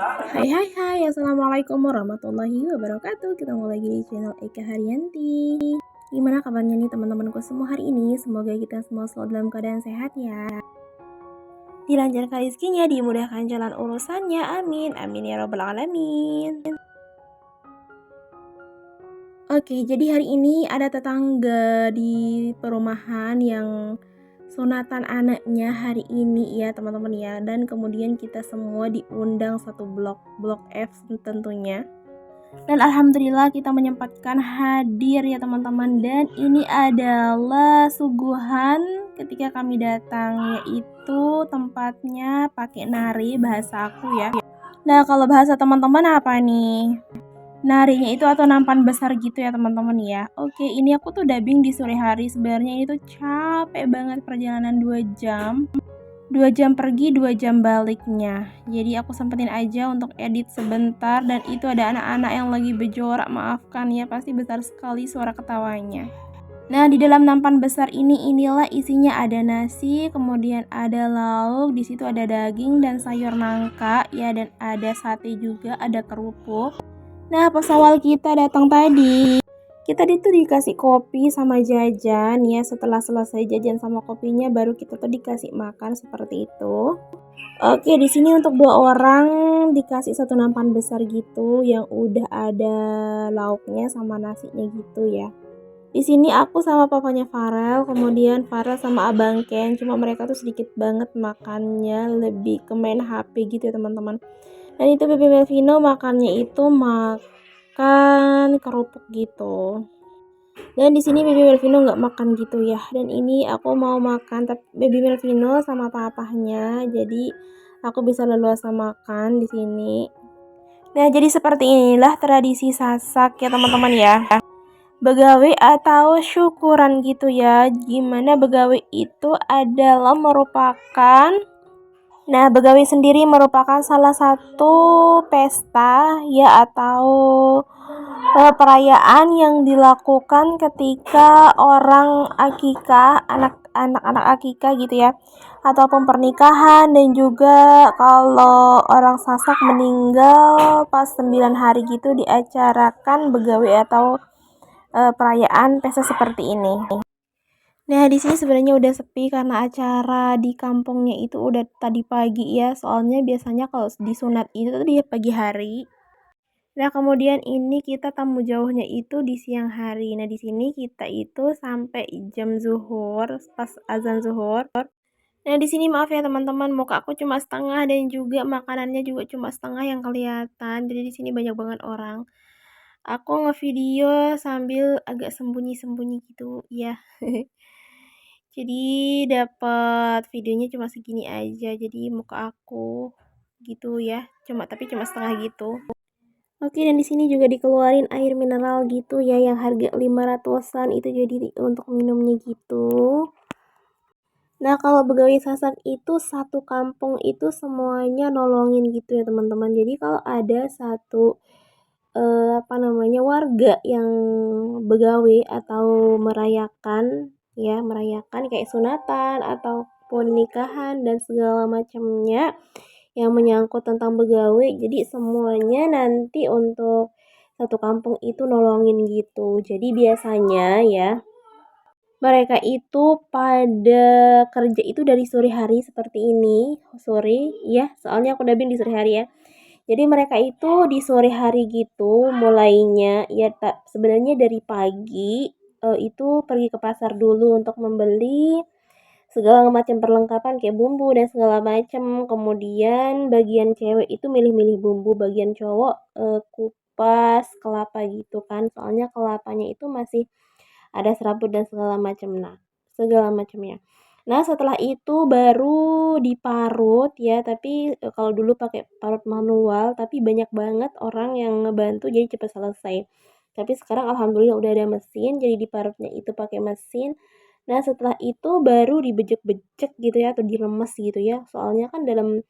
Hai, Assalamualaikum warahmatullahi wabarakatuh. Ketemu lagi di channel Eka Haryanti. Gimana kabarnya nih teman-temanku semua hari ini? Semoga kita semua selalu dalam keadaan sehat ya. Dilancarkan rezekinya, dimudahkan jalan urusannya. Amin, amin ya robbal alamin. Oke, jadi hari ini ada tetangga di perumahan yang sunatan anaknya hari ini ya teman-teman ya. Dan kemudian kita semua diundang satu blok F tentunya. Dan alhamdulillah kita menyempatkan hadir ya teman-teman. Dan ini adalah suguhan ketika kami datang, yaitu tempatnya pakai nari bahasa aku ya. Nah kalau bahasa teman-teman apa nih? Narinya itu atau nampan besar gitu ya teman-teman ya. Oke, ini aku tuh dubbing di sore hari. Sebenarnya ini tuh capek banget, perjalanan 2 jam. 2 jam pergi, 2 jam baliknya. Jadi aku sempetin aja untuk edit sebentar. Dan itu ada anak-anak yang lagi berjorak, maafkan ya, pasti besar sekali suara ketawanya. Nah, di dalam nampan besar inilah isinya ada nasi, kemudian ada lauk, di situ ada daging dan sayur nangka ya, dan ada sate juga, ada kerupuk. Nah, pas awal kita datang tadi, kita itu dikasih kopi sama jajan ya. Setelah selesai jajan sama kopinya, baru kita tuh dikasih makan seperti itu. Oke, di sini untuk 2 orang dikasih satu nampan besar gitu yang udah ada lauknya sama nasinya gitu ya. Di sini aku sama papanya Farel, kemudian Farel sama Abang Ken. Cuma mereka tuh sedikit banget makannya, lebih ke main HP gitu ya teman-teman. Dan itu Bebe Melvino makannya itu makan kerupuk gitu. Dan di sini Baby Melvino nggak makan gitu ya. Dan ini aku mau makan, tapi Baby Melvino sama papahnya, jadi aku bisa leluasa makan di sini. Nah, jadi seperti inilah tradisi sasak ya teman-teman ya. Begawe atau syukuran gitu ya. Gimana begawe itu adalah merupakan, nah, begawe sendiri merupakan salah satu pesta ya atau perayaan yang dilakukan ketika orang akikah, anak-anak akikah gitu ya, ataupun pernikahan. Dan juga kalau orang Sasak meninggal pas 9 hari gitu diacarakan begawe atau perayaan pesta seperti ini. Nah, di sini sebenarnya udah sepi karena acara di kampungnya itu udah tadi pagi ya. Soalnya biasanya kalau disunat itu tuh di pagi hari. Nah, kemudian ini kita tamu jauhnya itu di siang hari. Nah, di sini kita itu sampai jam zuhur, pas azan zuhur. Nah, di sini maaf ya teman-teman, muka aku cuma setengah dan juga makanannya juga cuma setengah yang kelihatan. Jadi di sini banyak banget orang. Aku ngevideo sambil agak sembunyi-sembunyi gitu, ya. Jadi dapat videonya cuma segini aja. Jadi muka aku gitu ya, cuma setengah gitu. Oke, dan di sini juga dikeluarin air mineral gitu ya yang harga 500-an itu jadi untuk minumnya gitu. Nah, kalau begawe sasak itu satu kampung itu semuanya nolongin gitu ya teman-teman. Jadi kalau ada satu warga yang begawe atau merayakan kayak sunatan ataupun nikahan dan segala macamnya yang menyangkut tentang begawe, jadi semuanya nanti untuk satu kampung itu nolongin gitu. Jadi biasanya ya mereka itu pada kerja itu dari sore hari seperti ini, sore ya, soalnya aku dubbing di sore hari ya. Jadi mereka itu di sore hari gitu mulainya ya, sebenarnya dari pagi itu pergi ke pasar dulu untuk membeli segala macam perlengkapan kayak bumbu dan segala macam. Kemudian bagian cewek itu milih-milih bumbu, bagian cowok kupas kelapa gitu kan. Soalnya kelapanya itu masih ada serabut dan segala macamnya. Nah, setelah itu baru diparut ya, tapi kalau dulu pakai parut manual, tapi banyak banget orang yang ngebantu jadi cepat selesai. Tapi sekarang alhamdulillah udah ada mesin, jadi diparutnya itu pakai mesin. Nah, setelah itu baru dibejek-bejek gitu ya atau diremes gitu ya. Soalnya kan dalam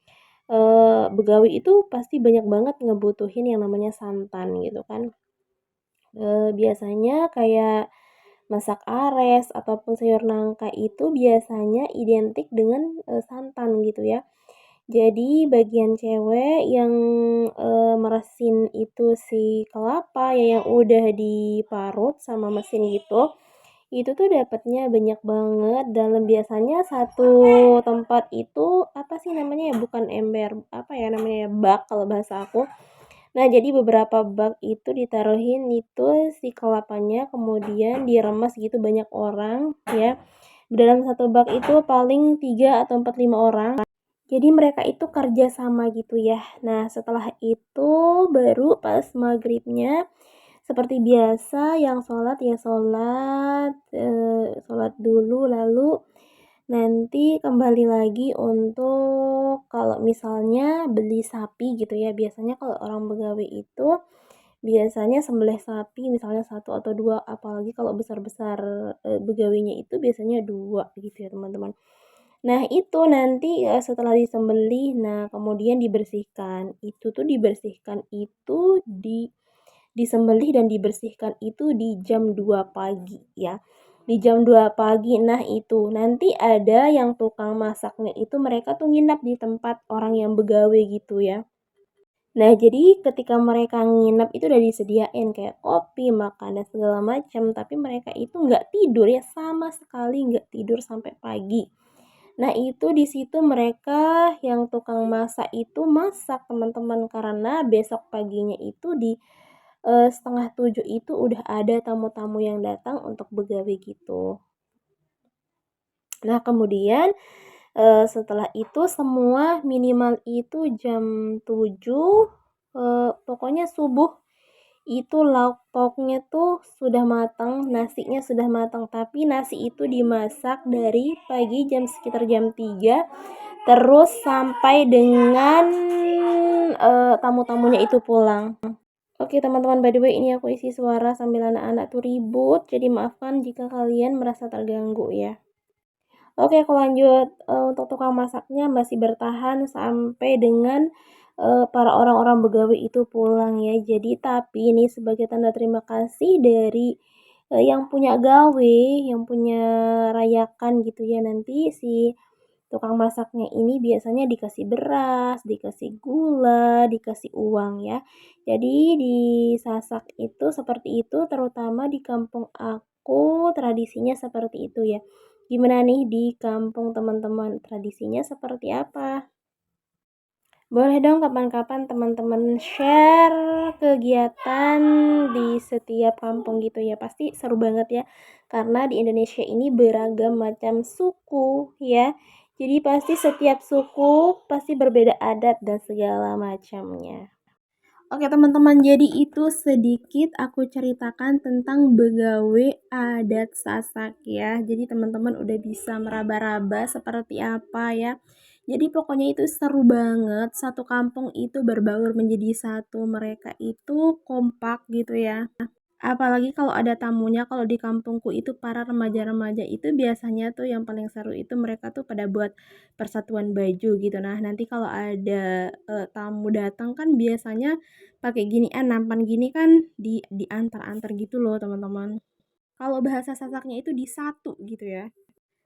begawi itu pasti banyak banget ngebutuhin yang namanya santan gitu kan. Biasanya kayak masak ares ataupun sayur nangka itu biasanya identik dengan santan gitu ya. Jadi bagian cewek yang meresin itu si kelapa ya yang udah diparut sama mesin gitu, itu tuh dapatnya banyak banget dalam biasanya satu tempat itu apa sih namanya ya, bukan ember, apa ya namanya ya, bak kalau bahasa aku. Nah, jadi beberapa bak itu ditaruhin itu si kelapanya, kemudian diremes gitu banyak orang ya. Dalam satu bak itu paling 3 atau 4 5 orang. Jadi mereka itu kerja sama gitu ya. Nah, setelah itu baru pas maghribnya seperti biasa yang sholat ya sholat, sholat dulu lalu nanti kembali lagi untuk kalau misalnya beli sapi gitu ya. Biasanya kalau orang Begawi itu biasanya sembelih sapi misalnya satu atau dua, apalagi kalau besar-besar begawinya itu biasanya dua gitu ya teman-teman. Nah itu nanti setelah disembelih, nah kemudian dibersihkan. Itu tuh dibersihkan itu disembelih dan dibersihkan itu di jam 2 pagi ya. Di jam 2 pagi. Nah itu nanti ada yang tukang masaknya itu mereka tuh nginap di tempat orang yang begawe gitu ya. Nah, jadi ketika mereka nginep itu udah disediain kayak kopi, makan, dan segala macam, tapi mereka itu nggak tidur ya, sama sekali nggak tidur sampai pagi. Nah, itu di situ mereka yang tukang masak itu masak teman-teman karena besok paginya itu di setengah 7 itu udah ada tamu-tamu yang datang untuk begawe gitu. Nah, kemudian setelah itu semua minimal itu jam 7, pokoknya subuh itu lauk pauknya tuh sudah matang, nasinya sudah matang, tapi nasi itu dimasak dari pagi jam sekitar jam 3 terus sampai dengan tamu-tamunya itu pulang. Oke teman-teman, by the way ini aku isi suara sambil anak-anak tuh ribut, jadi maafkan jika kalian merasa terganggu ya. Oke, aku lanjut. Untuk tukang masaknya masih bertahan sampai dengan para orang-orang begawe itu pulang ya. Jadi tapi ini sebagai tanda terima kasih dari yang punya gawe, yang punya rayakan gitu ya. Nanti si tukang masaknya ini biasanya dikasih beras, dikasih gula, dikasih uang ya. Jadi disasak itu seperti itu, terutama di kampung aku tradisinya seperti itu ya. Gimana nih di kampung teman-teman, tradisinya seperti apa? Boleh dong kapan-kapan teman-teman share kegiatan di setiap kampung gitu ya. Pasti seru banget ya. Karena di Indonesia ini beragam macam suku ya. Jadi pasti setiap suku pasti berbeda adat dan segala macamnya. Oke teman-teman, jadi itu sedikit aku ceritakan tentang begawe adat Sasak ya. Jadi teman-teman udah bisa meraba-raba seperti apa ya. Jadi pokoknya itu seru banget, satu kampung itu berbaur menjadi satu, mereka itu kompak gitu ya. Apalagi kalau ada tamunya, kalau di kampungku itu para remaja-remaja itu biasanya tuh yang paling seru itu mereka tuh pada buat persatuan baju gitu. Nah, nanti kalau ada tamu datang kan biasanya pakai ginian, nampan gini kan diantar-antar gitu loh, teman-teman. Kalau bahasa Sasaknya itu disatu gitu ya.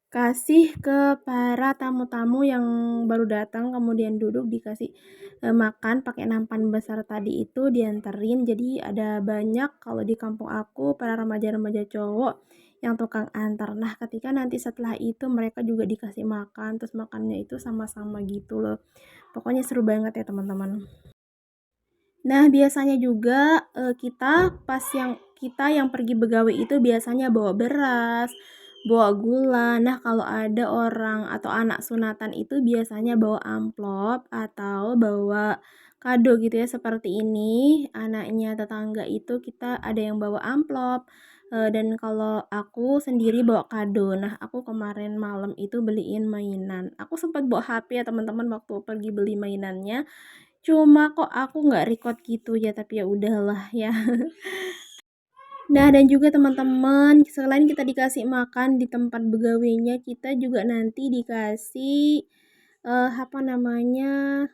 Kasih ke para tamu-tamu yang baru datang kemudian duduk dikasih makan pakai nampan besar tadi itu dianterin. Jadi ada banyak kalau di kampung aku para remaja-remaja cowok yang tukang antar. Nah, ketika nanti setelah itu mereka juga dikasih makan, terus makannya itu sama-sama gitu loh. Pokoknya seru banget ya, teman-teman. Nah, biasanya juga kita yang pergi begawe itu biasanya bawa beras, bawa gula. Nah, kalau ada orang atau anak sunatan itu biasanya bawa amplop atau bawa kado gitu ya seperti ini. Anaknya tetangga itu kita ada yang bawa amplop. Dan kalau aku sendiri bawa kado. Nah, aku kemarin malam itu beliin mainan. Aku sempat bawa HP ya teman-teman waktu pergi beli mainannya. Cuma kok aku nggak record gitu ya, tapi ya udahlah ya. Nah, dan juga teman-teman, selain kita dikasih makan di tempat begawenya, kita juga nanti dikasih apa namanya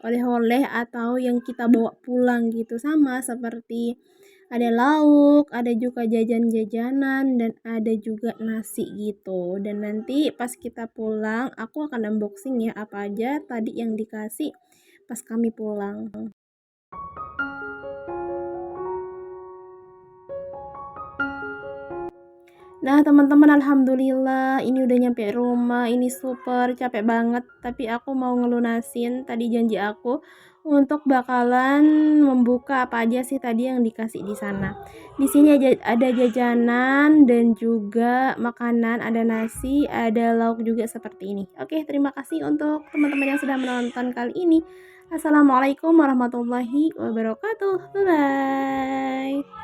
oleh-oleh atau yang kita bawa pulang gitu sama seperti Ada lauk, ada juga jajan-jajanan, dan ada juga nasi gitu. Dan nanti pas kita pulang, aku akan unboxing ya apa aja tadi yang dikasih pas kami pulang. Nah, teman-teman, alhamdulillah ini udah nyampe rumah. Ini super capek banget, tapi aku mau ngelunasin tadi janji aku untuk bakalan membuka apa aja sih tadi yang dikasih di sana. Di sini ada jajanan dan juga makanan, ada nasi, ada lauk juga seperti ini. Oke, terima kasih untuk teman-teman yang sudah menonton kali ini. Assalamualaikum warahmatullahi wabarakatuh. Bye bye.